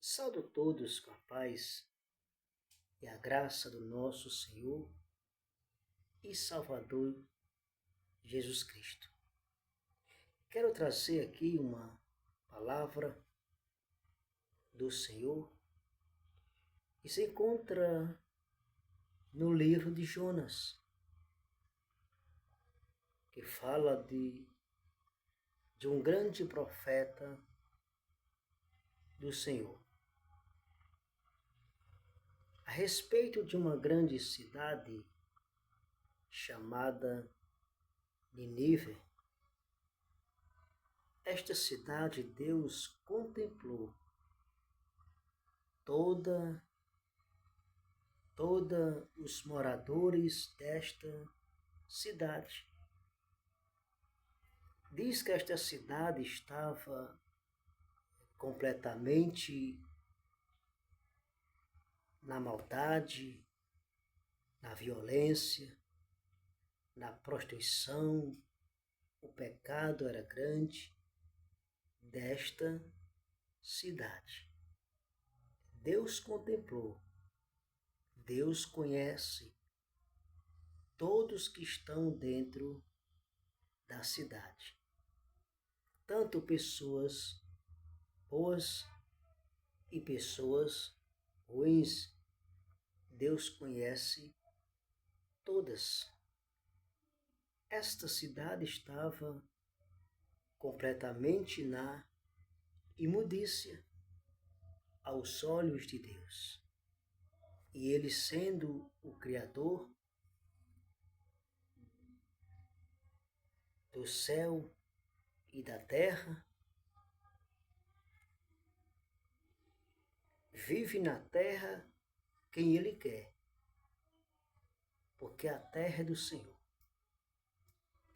Saúdo todos com a paz e a graça do nosso Senhor e Salvador Jesus Cristo. Quero trazer aqui uma palavra do Senhor que se encontra no livro de Jonas, que fala de um grande profeta do Senhor. A respeito de uma grande cidade chamada Nínive. Esta cidade Deus contemplou toda os moradores desta cidade. Diz que esta cidade estava completamente na maldade, na violência, na prostituição. O pecado era grande desta cidade. Deus contemplou, Deus conhece todos que estão dentro da cidade, tanto pessoas boas e pessoas ruins. Deus conhece todas. Esta cidade estava completamente na imundícia aos olhos de Deus. E Ele, sendo o Criador do céu e da terra, vive na terra quem Ele quer, porque a terra é do Senhor.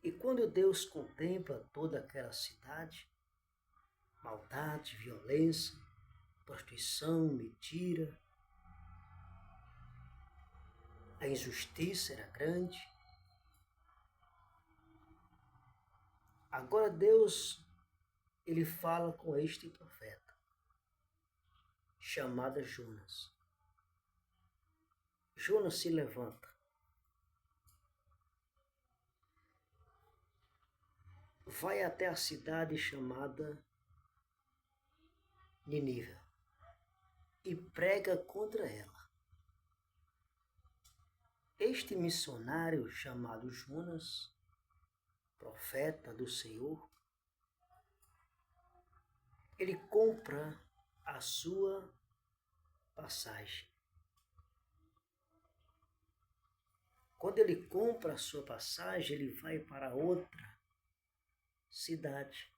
E quando Deus contempla toda aquela cidade, maldade, violência, prostituição, mentira, a injustiça era grande. Agora Deus, Ele fala com este profeta, chamado Jonas. Jonas se levanta. Vai até a cidade chamada Nínive e prega contra ela. Este missionário chamado Jonas, profeta do Senhor, ele compra a sua passagem. Quando ele compra a sua passagem, ele vai para outra cidade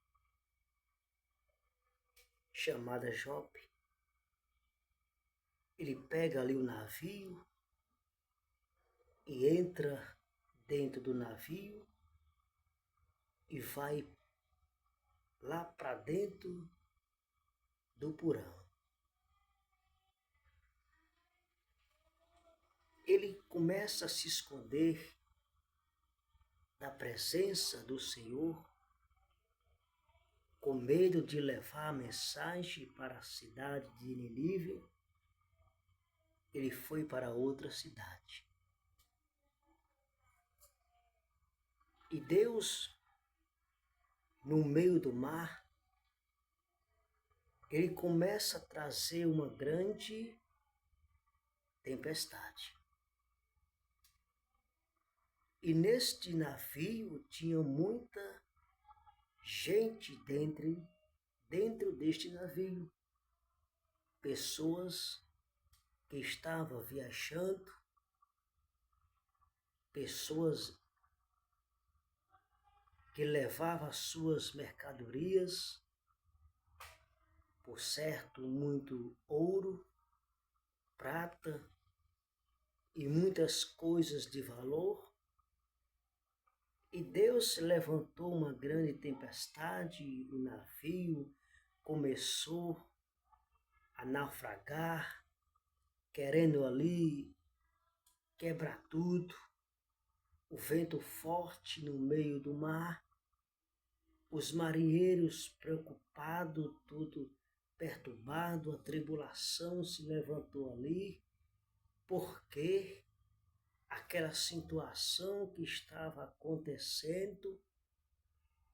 chamada Jope. Ele pega ali o navio e entra dentro do navio e vai lá para dentro do porão. Ele começa a se esconder da presença do Senhor, com medo de levar a mensagem para a cidade de Nínive. Ele foi para outra cidade. E Deus, no meio do mar, Ele começa a trazer uma grande tempestade. E neste navio tinha muita gente dentro deste navio. Pessoas que estavam viajando, pessoas que levavam as suas mercadorias, por certo, muito ouro, prata e muitas coisas de valor. E Deus levantou uma grande tempestade, o navio começou a naufragar, querendo ali quebrar tudo. O vento forte no meio do mar, os marinheiros preocupados, tudo perturbado, a tribulação se levantou ali, porque aquela situação que estava acontecendo,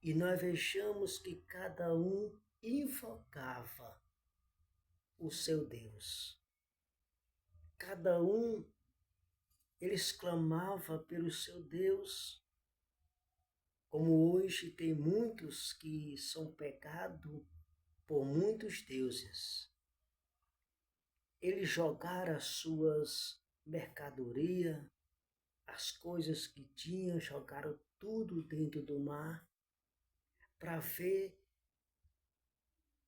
e nós vejamos que cada um invocava o seu Deus. Cada um, eles clamavam pelo seu Deus, como hoje tem muitos que são pegados por muitos deuses. Eles jogaram as suas mercadorias, as coisas que tinham, jogaram tudo dentro do mar para ver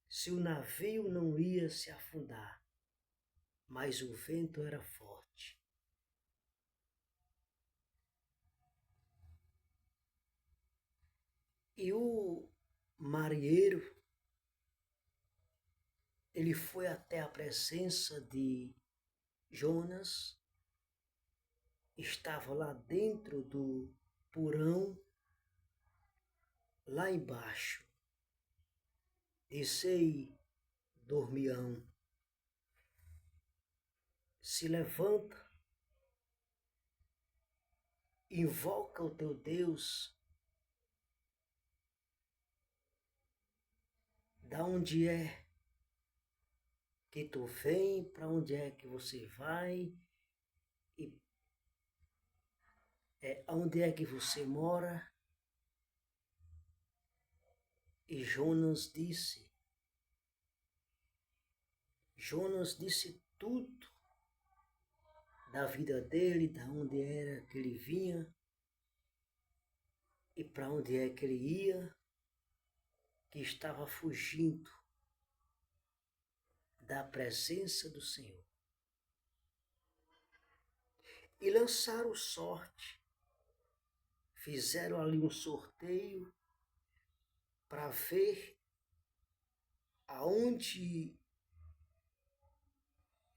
se o navio não ia se afundar, mas o vento era forte. E o marinheiro, ele foi até a presença de Jonas, estava lá dentro do porão, lá embaixo. Disse: "Ei, dormião, se levanta, invoca o teu Deus, da onde é que tu vem, para onde é que você vai, e onde é que você mora." E Jonas disse tudo da vida dele, da onde era que ele vinha e para onde é que ele ia, que estava fugindo da presença do Senhor. E lançaram sorte, fizeram ali um sorteio para ver aonde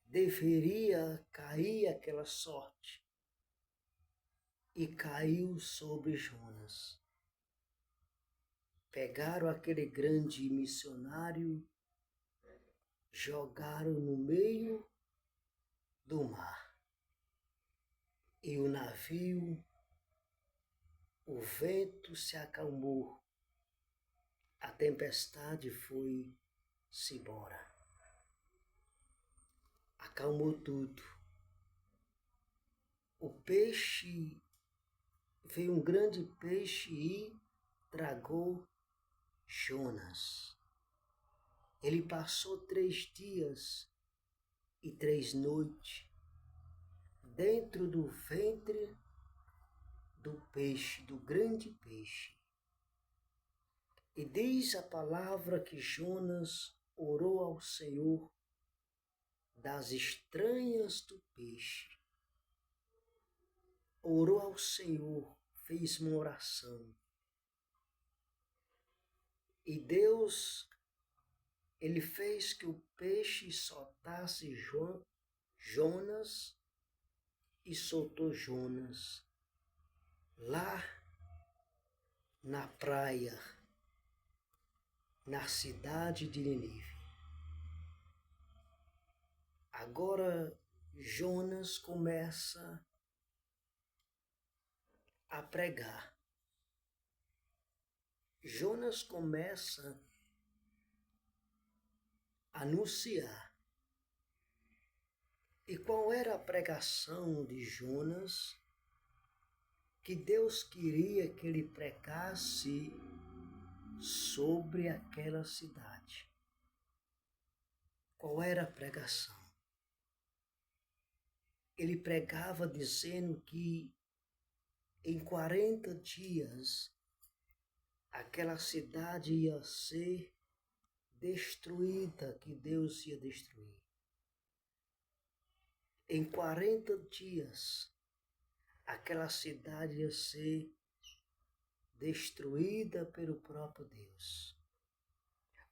deveria cair aquela sorte. E caiu sobre Jonas. Pegaram aquele grande missionário, jogaram no meio do mar. E o navio, o vento se acalmou, a tempestade foi-se embora. Acalmou tudo. O peixe, veio um grande peixe e tragou Jonas. Ele passou 3 dias e 3 noites dentro do ventre do peixe, do grande peixe. E diz a palavra que Jonas orou ao Senhor das estranhas do peixe. Orou ao Senhor, fez uma oração. E Deus, ele fez que o peixe soltasse Jonas, e soltou Jonas lá na praia, na cidade de Nínive. Agora Jonas começa a pregar. Jonas começa a anunciar. E qual era a pregação de Jonas? Que Deus queria que ele pregasse sobre aquela cidade. Qual era a pregação? Ele pregava dizendo que em 40 dias aquela cidade ia ser destruída, que Deus ia destruir. Em 40 dias aquela cidade ia ser destruída pelo próprio Deus,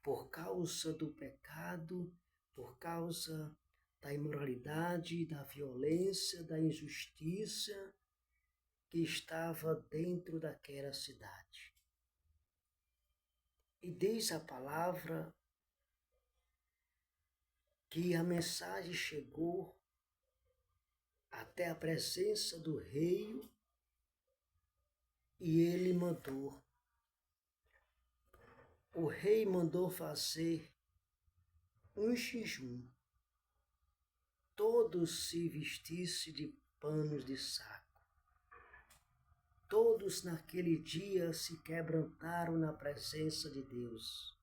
por causa do pecado, por causa da imoralidade, da violência, da injustiça que estava dentro daquela cidade. E diz a palavra que a mensagem chegou até a presença do rei e ele mandou. O rei mandou fazer um jejum. Todos se vestissem de panos de saco. Todos naquele dia se quebrantaram na presença de Deus.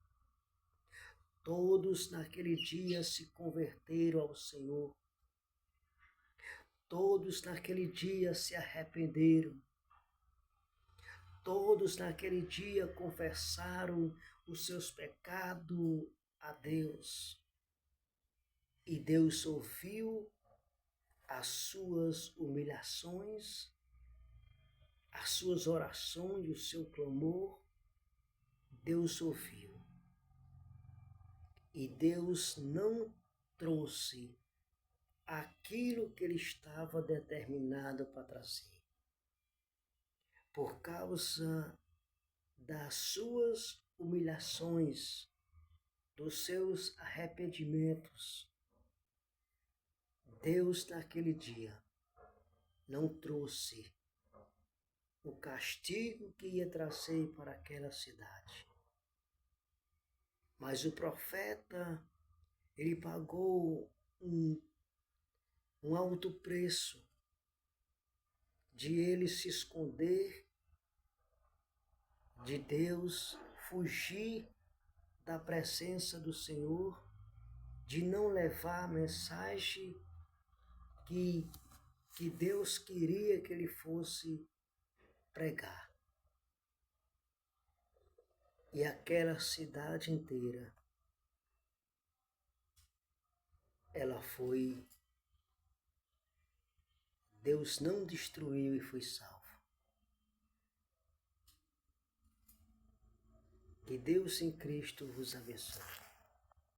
Todos naquele dia se converteram ao Senhor. Todos naquele dia se arrependeram. Todos naquele dia confessaram os seus pecados a Deus. E Deus ouviu as suas humilhações, as suas orações, o seu clamor. Deus ouviu. E Deus não trouxe aquilo que ele estava determinado para trazer. Por causa das suas humilhações, dos seus arrependimentos, Deus naquele dia não trouxe o castigo que ia trazer para aquela cidade. Mas o profeta, ele pagou um alto preço de ele se esconder de Deus, fugir da presença do Senhor, de não levar a mensagem que Deus queria que ele fosse pregar. E aquela cidade inteira, ela foi, Deus não destruiu e foi salvo. Que Deus em Cristo vos abençoe.